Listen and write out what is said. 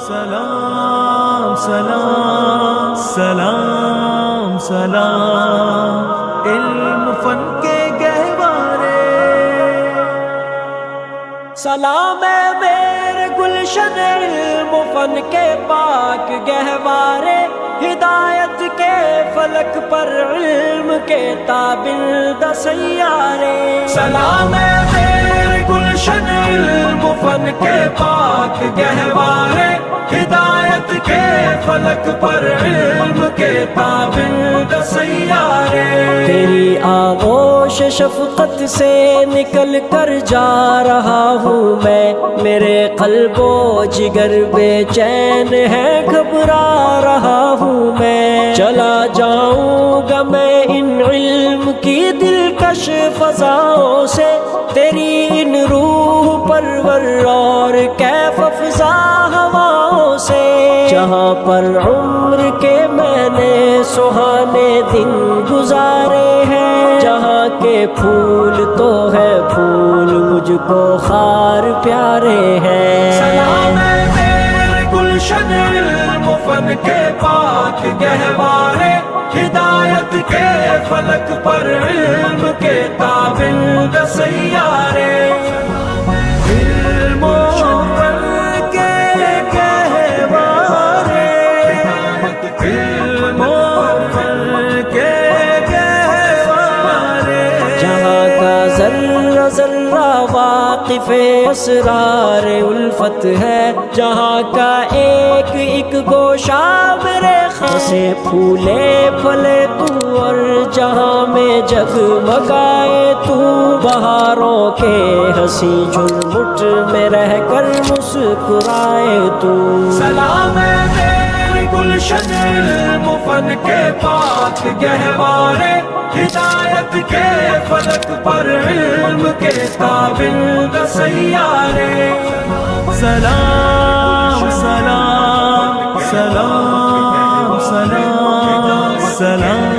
سلام سلام سلام سلام علم فن کے گہوارے، سلام ہے میرے گلشن علم و فن کے پاک گہوارے، ہدایت کے فلک پر علم کے تابندہ سیارے۔ سلام ہے میرے گلشن علم و فن کے پاک گہوارے، ہدایت کے فلک پر علم کے تابندہ سیارے۔ تیری آغوش شفقت سے نکل کر جا رہا ہوں میں، میرے قلب و جگر بے چین ہے، گھبرا رہا ہوں میں۔ چلا جاؤں گا میں ان علم کی دلکش فضاؤں سے، تیری ان روح پرور اور کیف افزا ہواؤں سے، جہاں پر عمر کے میں نے سہانے دن گزارے ہیں، جہاں کے پھول تو ہے پھول مجھ کو خار پیارے ہیں۔ سلام ہے میرے گلشن علم و فن کے پاک گہوارے، ہدایت کے فلک پر علم کے تابندہ سیارے۔ علم و فن کے گہوارے، علم و فن کے گہوارے، جہاں کا ذرہ ذرہ واقف اسرار الفت ہے، جہاں کا ایک ایک گوشہ میرے سے پھولے پھلے تو، اور جہاں میں جگمگائے تو، بہاروں کے ہنسی جھرمٹ میں رہ کر مسکرائے تو۔ سلام ہے میرے گلشن علم و فن کے پاک گہوارے، ہدایت کے فلک پر علم کے تابندہ سیارے۔ سلام سلام سلام سلام سلام